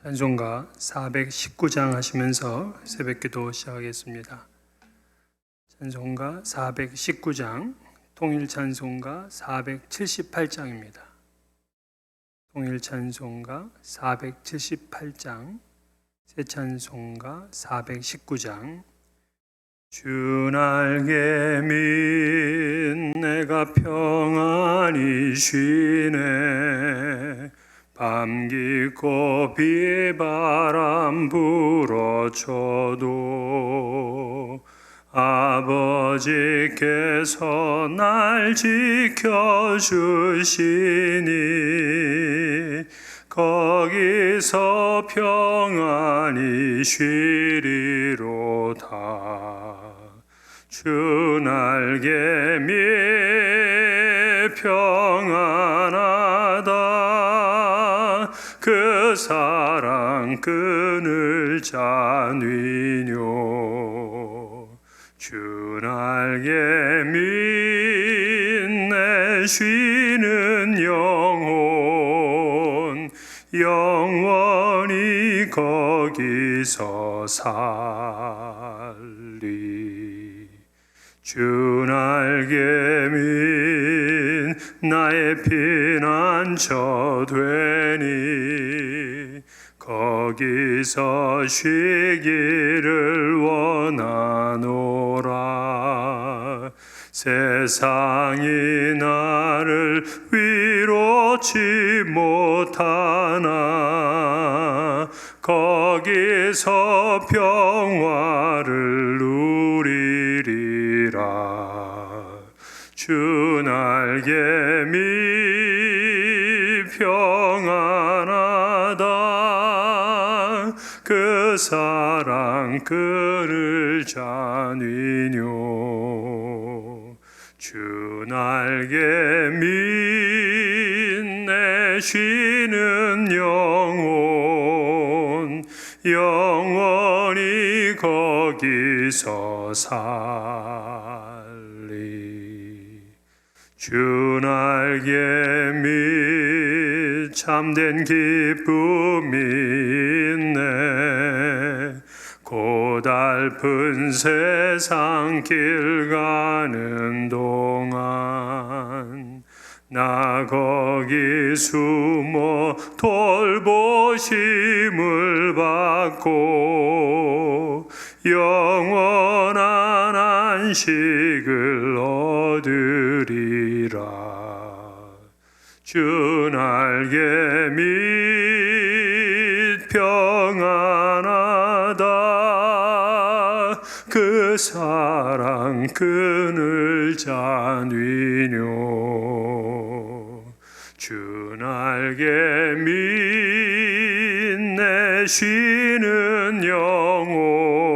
찬송가 419장 하시면서 새벽기도 시작하겠습니다. 찬송가 419장, 통일찬송가 478장입니다. 통일찬송가 478장, 새찬송가 419장. 주 날개 민 내가 평안히 쉬네. 밤 깊고 비바람 불어쳐도 아버지께서 날 지켜주시니 거기서 평안히 쉬리로다. 주 날개 밑 평안하다. 그 사랑 끈을 짜뉘뇨. 주 날개 밑내 쉬는 영혼 영원히 거기서 살리. 주 날개 밑 나의 피난처 되니 거기서 쉬기를 원하노라. 세상이 나를 위로치 못하나 거기서 평화를 누리리라. 주 날개 밑 평안하다. 그 사랑 끈을 짜뉘뇨. 주 날개 밑내 쉬는 영혼 영원히 거기서 살리. 주 날개 밑 참된 기쁨이 있네. 고달픈 세상 길 가는 동안 나 거기 숨어 돌보심을 받고 영원한 안식을 얻으리라. 주 날개 밑 평안하다. 그 사랑 끈을 짜뉘뇨. 주 날개 밑내 쉬는 영혼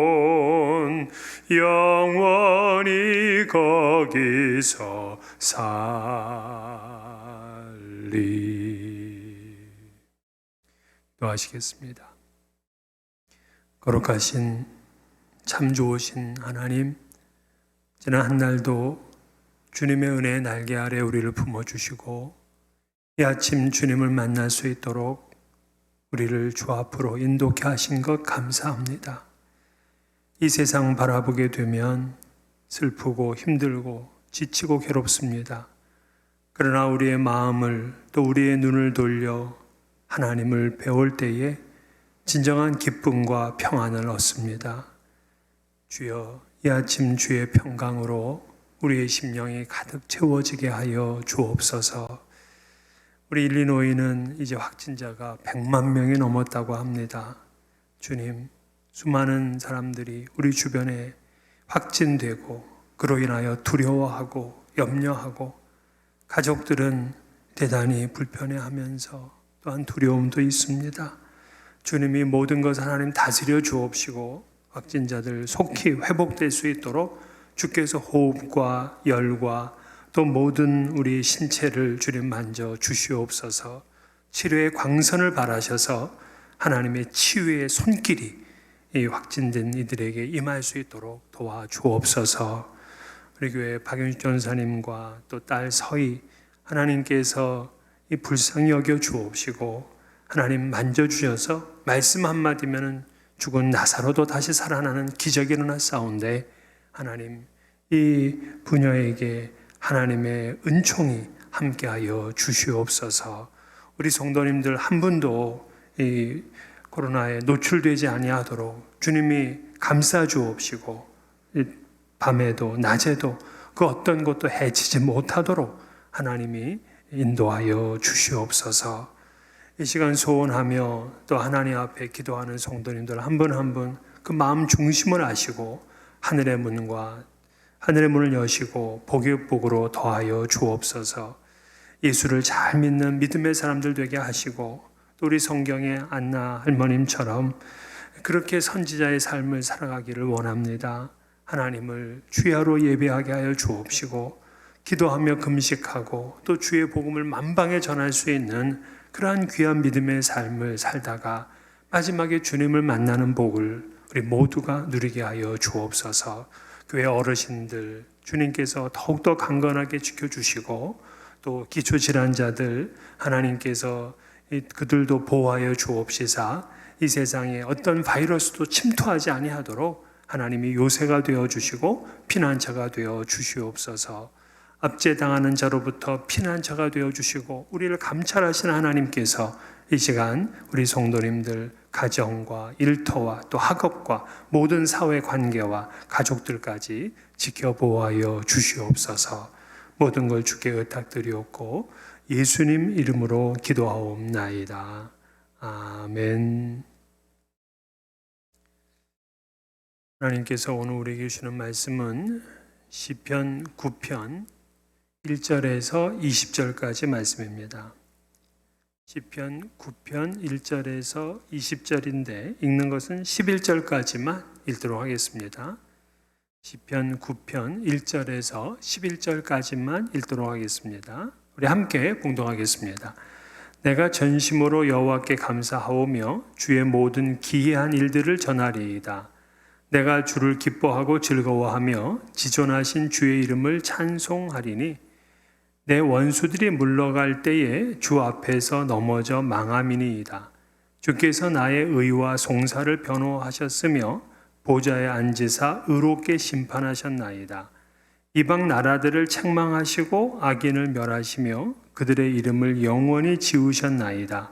영원히 거기서 살리. 기도하시겠습니다. 거룩하신 참 좋으신 하나님, 지난 한 날도 주님의 은혜의 날개 아래 우리를 품어주시고 이 아침 주님을 만날 수 있도록 우리를 주 앞으로 인도케 하신 것 감사합니다. 이 세상 바라보게 되면 슬프고 힘들고 지치고 괴롭습니다. 그러나 우리의 마음을 또 우리의 눈을 돌려 하나님을 배울 때에 진정한 기쁨과 평안을 얻습니다. 주여, 이 아침 주의 평강으로 우리의 심령이 가득 채워지게 하여 주옵소서. 우리 일리노이는 이제 확진자가 100만 명이 넘었다고 합니다. 주님, 수많은 사람들이 우리 주변에 확진되고 그로 인하여 두려워하고 염려하고 가족들은 대단히 불편해하면서 또한 두려움도 있습니다. 주님이 모든 것을 하나님 다스려 주옵시고 확진자들 속히 회복될 수 있도록 주께서 호흡과 열과 또 모든 우리 신체를 주님 만져 주시옵소서. 치료의 광선을 바라셔서 하나님의 치유의 손길이 이 확진된 이들에게 임할 수 있도록 도와주옵소서. 우리 교회 박윤식 전사님과 또 딸 서희, 하나님께서 이 불쌍히 여겨 주옵시고 하나님 만져주셔서 말씀 한마디면 죽은 나사로도 다시 살아나는 기적이 일어났사온데 하나님 이 부녀에게 하나님의 은총이 함께하여 주시옵소서. 우리 성도님들 한 분도 이 코로나에 노출되지 아니하도록 주님이 감싸 주옵시고 밤에도 낮에도 그 어떤 것도 해치지 못하도록 하나님이 인도하여 주시옵소서. 이 시간 소원하며 또 하나님 앞에 기도하는 성도님들 한 분 한 분 그 마음 중심을 아시고 하늘의 문을 여시고 복의 복으로 더하여 주옵소서. 예수를 잘 믿는 믿음의 사람들 되게 하시고 또 우리 성경의 안나 할머님처럼 그렇게 선지자의 삶을 살아가기를 원합니다. 하나님을 주야로 예배하게 하여 주옵시고 기도하며 금식하고 또 주의 복음을 만방에 전할 수 있는 그러한 귀한 믿음의 삶을 살다가 마지막에 주님을 만나는 복을 우리 모두가 누리게 하여 주옵소서. 교회 어르신들 주님께서 더욱더 강건하게 지켜주시고 또 기초질환자들 하나님께서 그들도 보호하여 주옵시사 이 세상에 어떤 바이러스도 침투하지 아니하도록 하나님이 요새가 되어주시고 피난처가 되어 주시옵소서. 압제당하는 자로부터 피난처가 되어주시고 우리를 감찰하시는 하나님께서 이 시간 우리 성도님들 가정과 일터와 또 학업과 모든 사회 관계와 가족들까지 지켜보아여 주시옵소서. 모든 걸 주께 의탁드리옵고 예수님 이름으로 기도하옵나이다. 아멘. 하나님께서 오늘 우리에게 주시는 말씀은 시편 9편 1절에서 20절까지 말씀입니다. 시편 9편 1절에서 20절인데 읽는 것은 11절까지만 읽도록 하겠습니다. 시편 9편 1절에서 11절까지만 읽도록 하겠습니다. 우리 함께 봉독하겠습니다. 내가 전심으로 여호와께 감사하오며 주의 모든 기이한 일들을 전하리이다. 내가 주를 기뻐하고 즐거워하며 지존하신 주의 이름을 찬송하리니 내 원수들이 물러갈 때에 주 앞에서 넘어져 망함이니이다. 주께서 나의 의와 송사를 변호하셨으며 보좌에 앉으사 의롭게 심판하셨나이다. 이방 나라들을 책망하시고 악인을 멸하시며 그들의 이름을 영원히 지우셨나이다.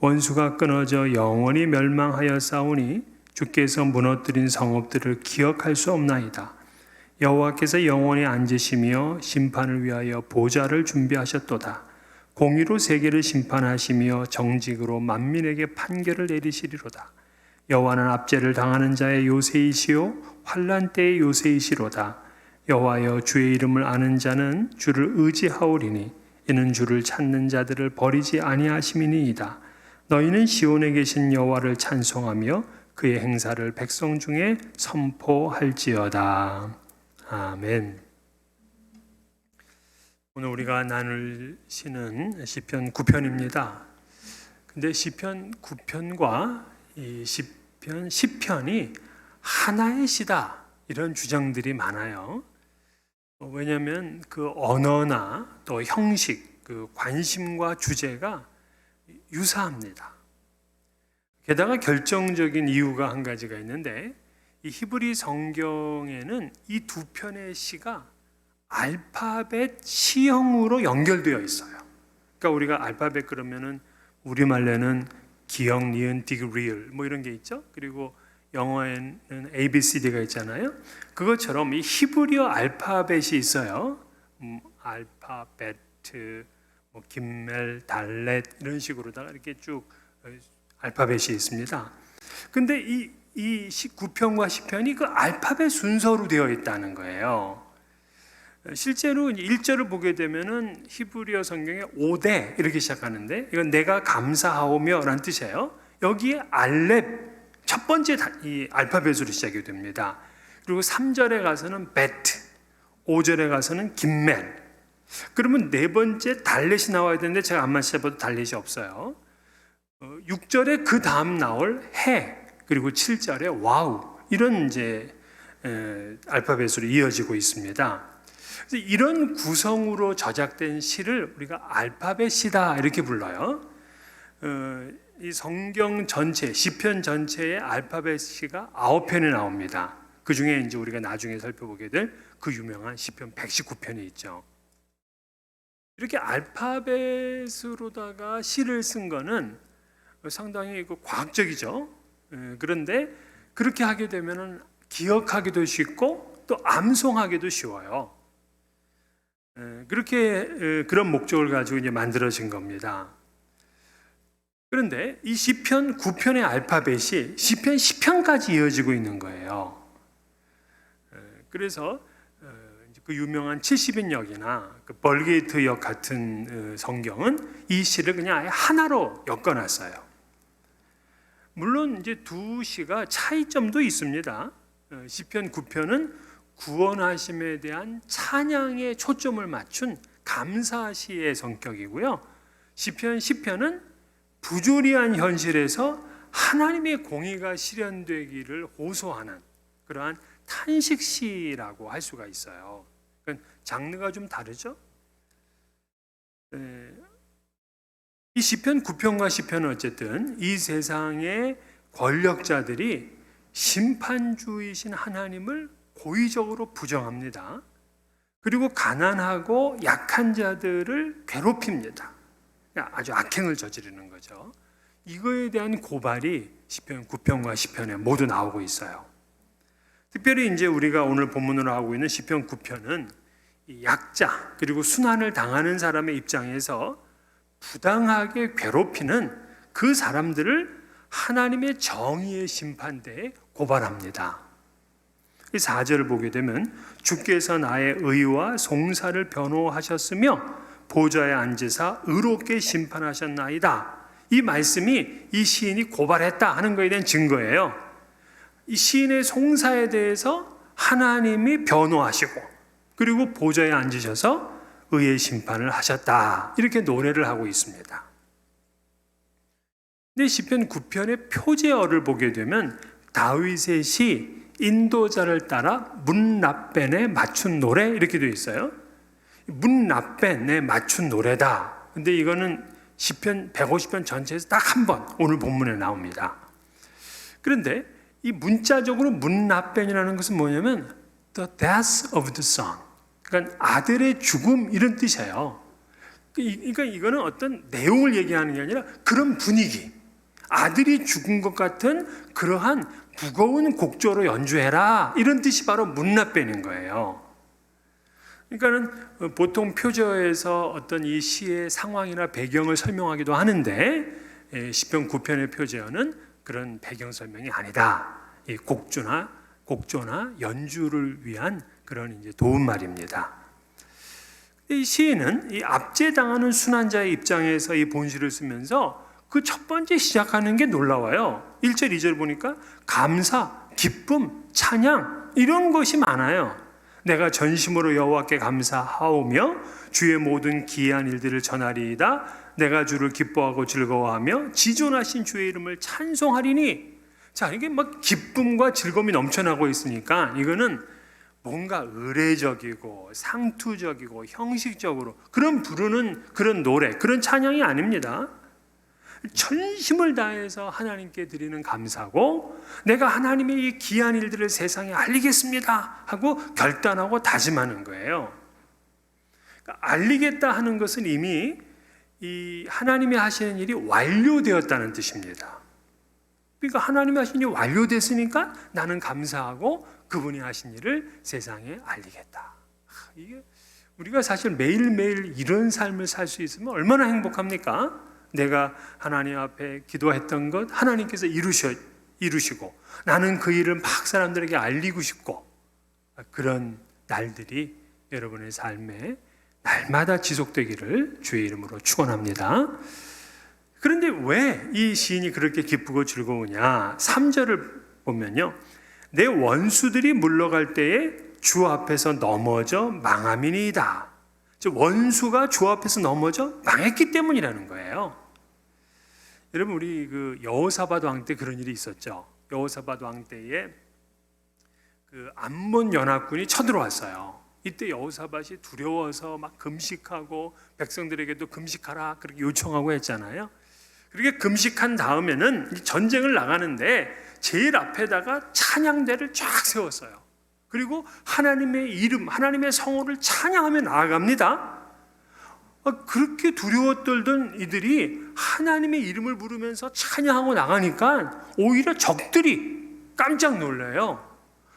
원수가 끊어져 영원히 멸망하였사오니 주께서 무너뜨린 성읍들을 기억할 수 없나이다. 여호와께서 영원히 앉으시며 심판을 위하여 보좌를 준비하셨도다. 공의로 세계를 심판하시며 정직으로 만민에게 판결을 내리시리로다. 여호와는 압제를 당하는 자의 요새이시요 환난 때의 요새이시로다. 여호와여 주의 이름을 아는 자는 주를 의지하오리니 이는 주를 찾는 자들을 버리지 아니하심이니이다. 너희는 시온에 계신 여호와를 찬송하며 그의 행사를 백성 중에 선포할지어다. 아멘. 오늘 우리가 나눌 시는 시편 9편입니다. 근데 시편 9편과 이 시편 10편이 하나의 시다 이런 주장들이 많아요. 왜냐하면 그 언어나 또 형식, 그 관심과 주제가 유사합니다. 게다가 결정적인 이유가 한 가지가 있는데 이 히브리 성경에는 이 두 편의 시가 알파벳 시형으로 연결되어 있어요. 그러니까 우리가 알파벳 그러면은 우리말로는 기역, 니은, 디귿, 리을 뭐 이런 게 있죠. 그리고 영어에는 ABCD가 있잖아요. 그것처럼 이 히브리어 알파벳이 있어요. 알파벳, 뭐 김멜, 달렛 이런 식으로다가 이렇게 쭉 알파벳이 있습니다. 근데 이 9편과 10편이 그 알파벳 순서로 되어 있다는 거예요. 실제로 1절을 보게 되면은 히브리어 성경에 5대 이렇게 시작하는데 이건 내가 감사하오며 라는 뜻이에요. 여기에 알렙 첫 번째 이 알파벳으로 시작이 됩니다. 그리고 3절에 가서는 베트, 5절에 가서는 김멜. 그러면 네 번째 달렛이 나와야 되는데 제가 안만 찾아봐도 달렛이 없어요. 6절에 그 다음 나올 해, 그리고 7절에 와우 이런 이제 알파벳으로 이어지고 있습니다. 그래서 이런 구성으로 저작된 시를 우리가 알파벳 시다 이렇게 불러요. 이 성경 전체, 시편 전체의 알파벳이가 9편이 나옵니다. 그 중에 이제 우리가 나중에 살펴보게 될 그 유명한 시편 119편이 있죠. 이렇게 알파벳으로다가 시를 쓴 거는 상당히 과학적이죠. 그런데 그렇게 하게 되면 기억하기도 쉽고 또 암송하기도 쉬워요. 그렇게 그런 목적을 가지고 이제 만들어진 겁니다. 그런데 이 시편 9편의 알파벳이 시편 10편까지 이어지고 있는 거예요. 그래서 그 유명한 70인역이나 그 벌게이트 역 같은 성경은 이 시를 그냥 아예 하나로 엮어놨어요. 물론 이제 두 시가 차이점도 있습니다. 시편 9편은 구원하심에 대한 찬양에 초점을 맞춘 감사시의 성격이고요. 시편 10편은 부조리한 현실에서 하나님의 공의가 실현되기를 호소하는 그러한 탄식시라고 할 수가 있어요. 그러니까 장르가 좀 다르죠. 이 시편 9편과 10편은 어쨌든 이 세상의 권력자들이 심판주이신 하나님을 고의적으로 부정합니다. 그리고 가난하고 약한 자들을 괴롭힙니다. 아주 악행을 저지르는 거죠. 이거에 대한 고발이 시편 9편과 10편에 모두 나오고 있어요. 특별히 이제 우리가 오늘 본문으로 하고 있는 시편 9편은 약자 그리고 순환을 당하는 사람의 입장에서 부당하게 괴롭히는 그 사람들을 하나님의 정의의 심판대에 고발합니다. 이 4절을 보게 되면 주께서 나의 의와 송사를 변호하셨으며 보좌에 앉으사 의롭게 심판하셨나이다. 이 말씀이 이 시인이 고발했다 하는 것에 대한 증거예요. 이 시인의 송사에 대해서 하나님이 변호하시고 그리고 보좌에 앉으셔서 의의 심판을 하셨다. 이렇게 노래를 하고 있습니다. 근데 시편 9편의 표제어를 보게 되면 다윗의 시 인도자를 따라 문납벤에 맞춘 노래 이렇게 되어 있어요. 문납벤에 맞춘 노래다. 근데 이거는 시편 150편 전체에서 딱 한 번 오늘 본문에 나옵니다. 그런데 이 문자적으로 문납벤이라는 것은 뭐냐면 the death of the son. 그러니까 아들의 죽음 이런 뜻이에요. 그러니까 이거는 어떤 내용을 얘기하는 게 아니라 그런 분위기. 아들이 죽은 것 같은 그러한 무거운 곡조로 연주해라. 이런 뜻이 바로 문납벤인 거예요. 그러니까는 보통 표제어에서 어떤 이 시의 상황이나 배경을 설명하기도 하는데 시편 9편의 표제어는 그런 배경 설명이 아니다. 이 곡조나 연주를 위한 그런 이제 도움말입니다. 이 시인은 이 압제당하는 순환자의 입장에서 이 본시를 쓰면서 그 첫 번째 시작하는 게 놀라워요. 1절, 2절 보니까 감사, 기쁨, 찬양 이런 것이 많아요. 내가 전심으로 여호와께 감사하오며 주의 모든 기이한 일들을 전하리이다. 내가 주를 기뻐하고 즐거워하며 지존하신 주의 이름을 찬송하리니. 자, 이게 막 기쁨과 즐거움이 넘쳐나고 있으니까 이거는 뭔가 의례적이고 상투적이고 형식적으로 그런 부르는 그런 노래, 그런 찬양이 아닙니다. 전심을 다해서 하나님께 드리는 감사고 내가 하나님의 이 귀한 일들을 세상에 알리겠습니다 하고 결단하고 다짐하는 거예요. 그러니까 알리겠다 하는 것은 이미 이 하나님이 하시는 일이 완료되었다는 뜻입니다. 그러니까 하나님이 하신 일이 완료됐으니까 나는 감사하고 그분이 하신 일을 세상에 알리겠다. 이게 우리가 사실 매일매일 이런 삶을 살 수 있으면 얼마나 행복합니까? 내가 하나님 앞에 기도했던 것 하나님께서 이루시고 나는 그 일을 막 사람들에게 알리고 싶고 그런 날들이 여러분의 삶에 날마다 지속되기를 주의 이름으로 축원합니다. 그런데 왜 이 시인이 그렇게 기쁘고 즐거우냐? 3절을 보면요. 내 원수들이 물러갈 때에 주 앞에서 넘어져 망함이니이다. 즉 원수가 주 앞에서 넘어져 망했기 때문이라는 거예요. 여러분 우리 그 여호사밧 왕 때 그런 일이 있었죠. 여호사밧 왕 때에 그 암몬 연합군이 쳐들어왔어요. 이때 여호사밧이 두려워서 막 금식하고 백성들에게도 금식하라 그렇게 요청하고 했잖아요. 그렇게 금식한 다음에는 전쟁을 나가는데 제일 앞에다가 찬양대를 쫙 세웠어요. 그리고 하나님의 이름, 하나님의 성호를 찬양하며 나아갑니다. 그렇게 두려워 떨던 이들이 하나님의 이름을 부르면서 찬양하고 나가니까 오히려 적들이 깜짝 놀라요.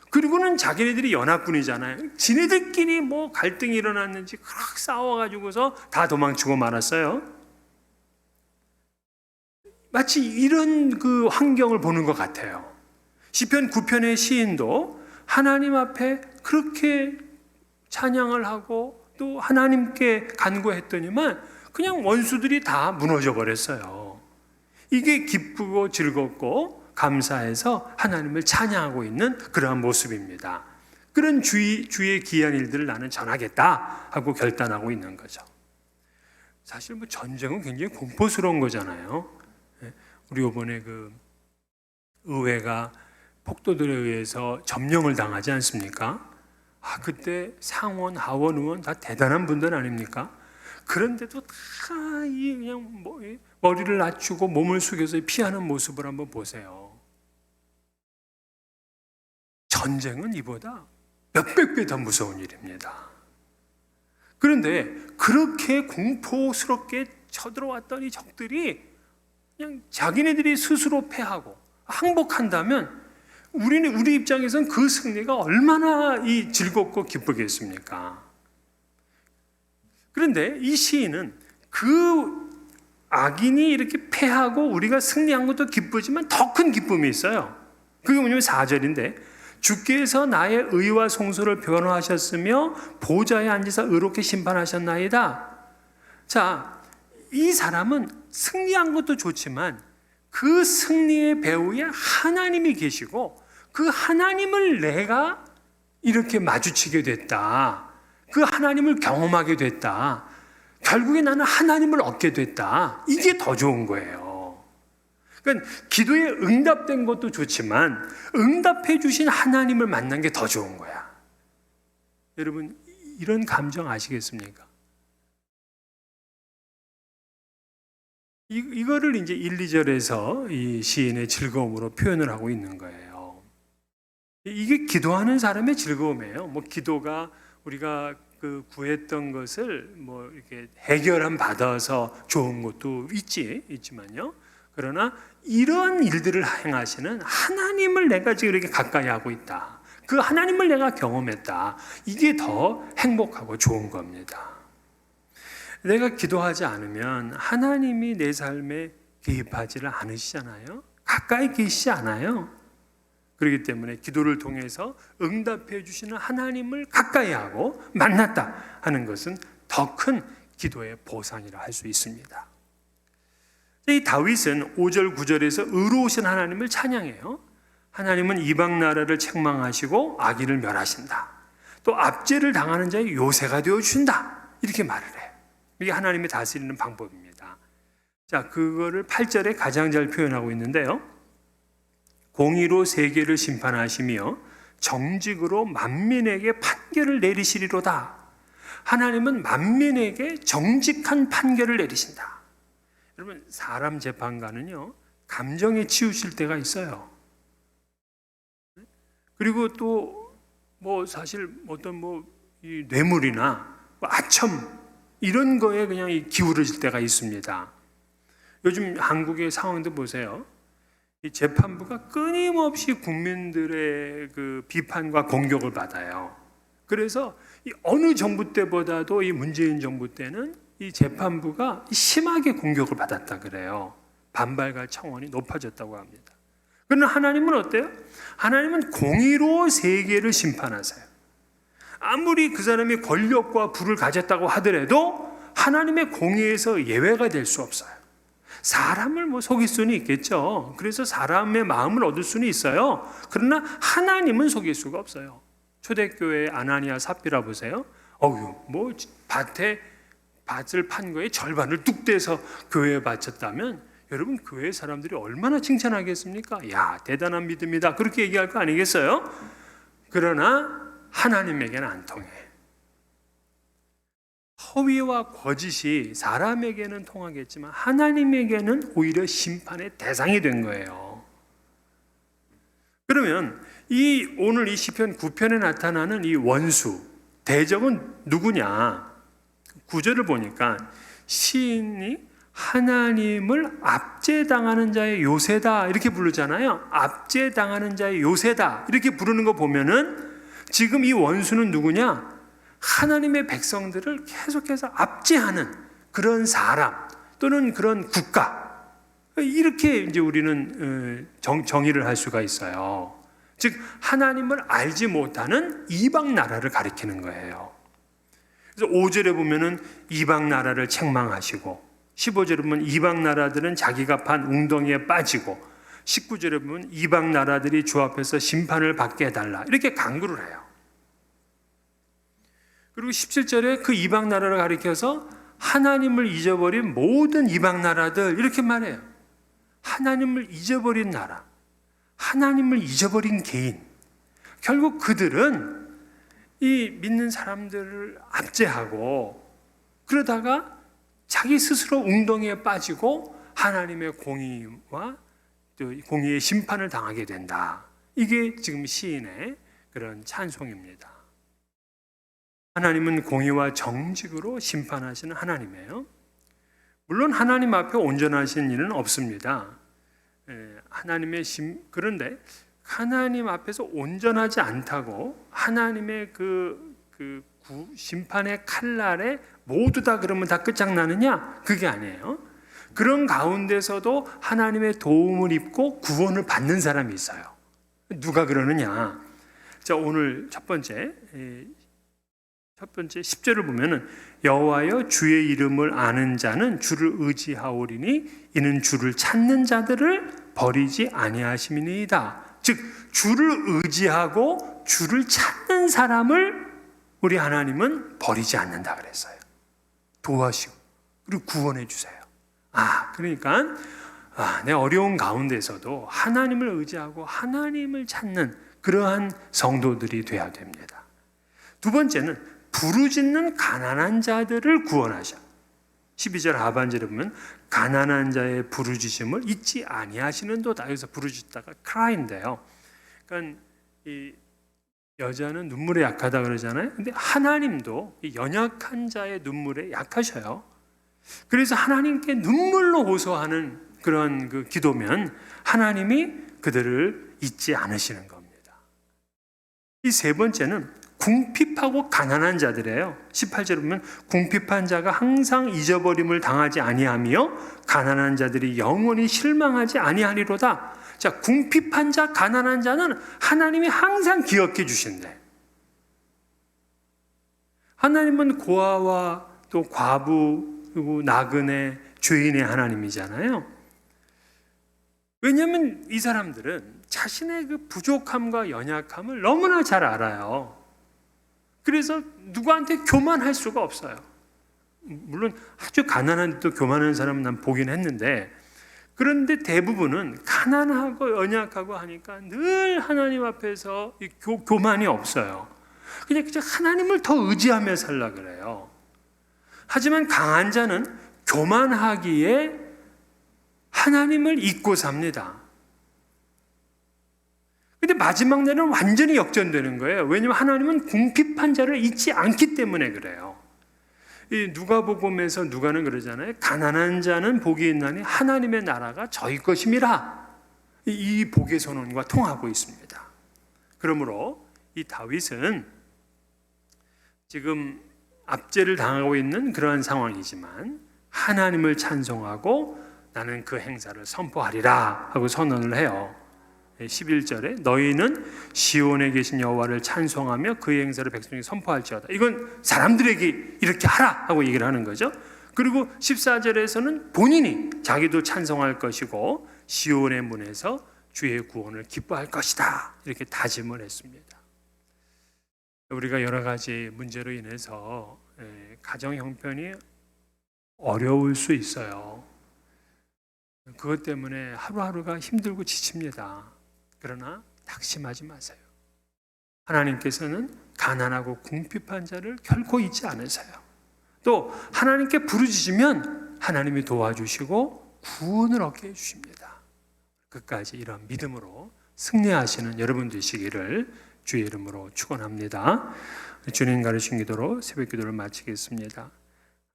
그리고는 자기네들이 연합군이잖아요. 지네들끼리 뭐 갈등이 일어났는지 그렇게 싸워가지고서 다 도망치고 말았어요. 마치 이런 그 환경을 보는 것 같아요. 시편 9편의 시인도 하나님 앞에 그렇게 찬양을 하고 또 하나님께 간구했더니만 그냥 원수들이 다 무너져 버렸어요. 이게 기쁘고 즐겁고 감사해서 하나님을 찬양하고 있는 그러한 모습입니다. 그런 주의 귀한 일들을 나는 전하겠다 하고 결단하고 있는 거죠. 사실 뭐 전쟁은 굉장히 공포스러운 거잖아요. 우리 이번에 그 의회가 폭도들에 의해서 점령을 당하지 않습니까? 그때 상원, 하원, 의원 다 대단한 분들 아닙니까? 그런데도 다 그냥 머리를 낮추고 몸을 숙여서 피하는 모습을 한번 보세요. 전쟁은 이보다 몇백 배 더 무서운 일입니다. 그런데 그렇게 공포스럽게 쳐들어왔던 이 적들이 그냥 자기네들이 스스로 패하고 항복한다면 우리 입장에서는 그 승리가 얼마나 즐겁고 기쁘겠습니까? 그런데 이 시인은 그 악인이 이렇게 패하고 우리가 승리한 것도 기쁘지만 더 큰 기쁨이 있어요. 그게 뭐냐면 4절인데 주께서 나의 의와 송소를 변호하셨으며 보좌에 앉으사 의롭게 심판하셨나이다. 자, 이 사람은 승리한 것도 좋지만 그 승리의 배후에 하나님이 계시고 그 하나님을 내가 이렇게 마주치게 됐다. 그 하나님을 경험하게 됐다. 결국에 나는 하나님을 얻게 됐다. 이게 더 좋은 거예요. 그러니까 기도에 응답된 것도 좋지만 응답해 주신 하나님을 만난 게 더 좋은 거야. 여러분 이런 감정 아시겠습니까? 이거를 이제 1, 2절에서 이 시인의 즐거움으로 표현을 하고 있는 거예요. 이게 기도하는 사람의 즐거움이에요. 뭐 기도가 우리가 그 구했던 것을 뭐 이렇게 해결함 받아서 좋은 것도 있지만요. 그러나 이런 일들을 행하시는 하나님을 내가 지금 이렇게 가까이 하고 있다. 그 하나님을 내가 경험했다. 이게 더 행복하고 좋은 겁니다. 내가 기도하지 않으면 하나님이 내 삶에 개입하지를 않으시잖아요. 가까이 계시지 않아요. 그렇기 때문에 기도를 통해서 응답해 주시는 하나님을 가까이 하고 만났다 하는 것은 더 큰 기도의 보상이라 할 수 있습니다. 이 다윗은 5절 9절에서 의로우신 하나님을 찬양해요. 하나님은 이방 나라를 책망하시고 악인을 멸하신다. 또 압제를 당하는 자의 요새가 되어주신다. 이렇게 말을 해요. 이게 하나님이 다스리는 방법입니다. 자, 그거를 8절에 가장 잘 표현하고 있는데요. 공의로 세계를 심판하시며 정직으로 만민에게 판결을 내리시리로다. 하나님은 만민에게 정직한 판결을 내리신다. 여러분 사람 재판관은요 감정에 치우칠 때가 있어요. 그리고 또 뭐 사실 어떤 이 뇌물이나 아첨 이런 거에 그냥 기울어질 때가 있습니다. 요즘 한국의 상황도 보세요. 이 재판부가 끊임없이 국민들의 그 비판과 공격을 받아요. 그래서 이 어느 정부 때보다도 이 문재인 정부 때는 이 재판부가 심하게 공격을 받았다 그래요. 반발과 청원이 높아졌다고 합니다. 그러나 하나님은 어때요? 하나님은 공의로 세계를 심판하세요. 아무리 그 사람이 권력과 부를 가졌다고 하더라도 하나님의 공의에서 예외가 될 수 없어요. 사람을 속일 수는 있겠죠. 그래서 사람의 마음을 얻을 수는 있어요. 그러나 하나님은 속일 수가 없어요. 초대교회 아나니아 삽비라 보세요. 밭을 판 거에 절반을 뚝 떼서 교회에 바쳤다면 여러분 교회 사람들이 얼마나 칭찬하겠습니까? 야, 대단한 믿음이다. 그렇게 얘기할 거 아니겠어요? 그러나 하나님에게는 안 통해. 허위와 거짓이 사람에게는 통하겠지만 하나님에게는 오히려 심판의 대상이 된 거예요. 그러면 오늘 이 시편 9편에 나타나는 이 원수, 대적은 누구냐? 구절을 보니까 시인이 하나님을 압제당하는 자의 요새다 이렇게 부르잖아요. 압제당하는 자의 요새다 이렇게 부르는 거 보면은 지금 이 원수는 누구냐? 하나님의 백성들을 계속해서 압제하는 그런 사람 또는 그런 국가, 이렇게 이제 우리는 정의를 할 수가 있어요. 즉 하나님을 알지 못하는 이방 나라를 가리키는 거예요. 그래서 5절에 보면은 이방 나라를 책망하시고, 15절에 보면 이방 나라들은 자기가 판 웅덩이에 빠지고, 19절에 보면 이방 나라들이 주 앞에서 심판을 받게 해달라 이렇게 간구를 해요. 그리고 17절에 그 이방 나라를 가리켜서 하나님을 잊어버린 모든 이방 나라들 이렇게 말해요. 하나님을 잊어버린 나라, 하나님을 잊어버린 개인, 결국 그들은 이 믿는 사람들을 압제하고 그러다가 자기 스스로 웅덩이에 빠지고 하나님의 공의와 또 공의의 심판을 당하게 된다. 이게 지금 시인의 그런 찬송입니다. 하나님은 공의와 정직으로 심판하시는 하나님이에요. 물론 하나님 앞에 온전하신 일은 없습니다. 그런데 하나님 앞에서 온전하지 않다고 하나님의 심판의 칼날에 모두 다 그러면 다 끝장나느냐? 그게 아니에요. 그런 가운데서도 하나님의 도움을 입고 구원을 받는 사람이 있어요. 누가 그러느냐? 자, 오늘 첫 번째 10절을 보면은 여호와여 주의 이름을 아는 자는 주를 의지하오리니 이는 주를 찾는 자들을 버리지 아니하심이니이다. 즉 주를 의지하고 주를 찾는 사람을 우리 하나님은 버리지 않는다 그랬어요. 도와시고 그리고 구원해 주세요. 그러니까 내 어려운 가운데서도 하나님을 의지하고 하나님을 찾는 그러한 성도들이 되어야 됩니다. 두 번째는 부르짖는 가난한 자들을 구원하셔. 12절 하반절에 보면 가난한 자의 부르짖음을 잊지 아니하시는도다. 여기서 부르짖다가 cry인데요. 그러니까 이 여자는 눈물에 약하다 그러잖아요. 근데 하나님도 이 연약한 자의 눈물에 약하셔요. 그래서 하나님께 눈물로 호소하는 그런 그 기도면 하나님이 그들을 잊지 않으시는 겁니다. 이 세 번째는 궁핍하고 가난한 자들이에요. 18절에 보면 궁핍한 자가 항상 잊어버림을 당하지 아니하며 가난한 자들이 영원히 실망하지 아니하리로다. 자, 궁핍한 자, 가난한 자는 하나님이 항상 기억해 주신대. 하나님은 고아와 또 과부 그리고 나그네 죄인의 하나님이잖아요. 왜냐하면 이 사람들은 자신의 그 부족함과 연약함을 너무나 잘 알아요. 그래서 누구한테 교만할 수가 없어요. 물론 아주 가난한데도 교만한 사람은 난 보긴 했는데, 그런데 대부분은 가난하고 연약하고 하니까 늘 하나님 앞에서 교만이 없어요. 그냥 하나님을 더 의지하며 살라 그래요. 하지만 강한 자는 교만하기에 하나님을 잊고 삽니다. 근데 마지막 날은 완전히 역전되는 거예요. 왜냐하면 하나님은 궁핍한 자를 잊지 않기 때문에 그래요. 이 누가복음에서 누가는 그러잖아요. 가난한 자는 복이 있나니 하나님의 나라가 저희 것임이라. 이 복의 선언과 통하고 있습니다. 그러므로 이 다윗은 지금 압제를 당하고 있는 그러한 상황이지만 하나님을 찬송하고 나는 그 행사를 선포하리라 하고 선언을 해요. 11절에 너희는 시온에 계신 여호와를 찬송하며 그의 행사를 백성에게 선포할지어다. 이건 사람들에게 이렇게 하라 하고 얘기를 하는 거죠. 그리고 14절에서는 본인이 자기도 찬송할 것이고 시온의 문에서 주의 구원을 기뻐할 것이다 이렇게 다짐을 했습니다. 우리가 여러 가지 문제로 인해서 가정 형편이 어려울 수 있어요. 그것 때문에 하루하루가 힘들고 지칩니다. 그러나 낙심하지 마세요. 하나님께서는 가난하고 궁핍한 자를 결코 잊지 않으세요. 또 하나님께 부르짖으면 하나님이 도와주시고 구원을 얻게 해주십니다. 끝까지 이런 믿음으로 승리하시는 여러분 되시기를 주의 이름으로 축원합니다. 주님 가르친 기도로 새벽 기도를 마치겠습니다.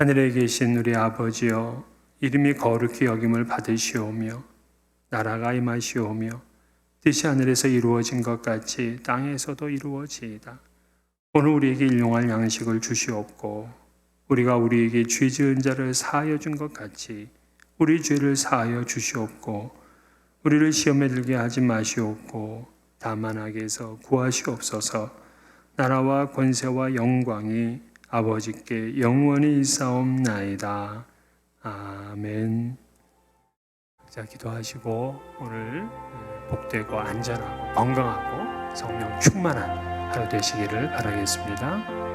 하늘에 계신 우리 아버지여, 이름이 거룩히 여김을 받으시오며 나라가 임하시오며 뜻이 하늘에서 이루어진 것 같이 땅에서도 이루어지이다. 오늘 우리에게 일용할 양식을 주시옵고 우리가 우리에게 죄 지은 자를 사하여 준 것 같이 우리 죄를 사하여 주시옵고 우리를 시험에 들게 하지 마시옵고 다만 악에서 구하시옵소서. 나라와 권세와 영광이 아버지께 영원히 있사옵나이다. 아멘. 자, 기도하시고 오늘 복되고 안전하고 건강하고 성령 충만한 하루 되시기를 바라겠습니다.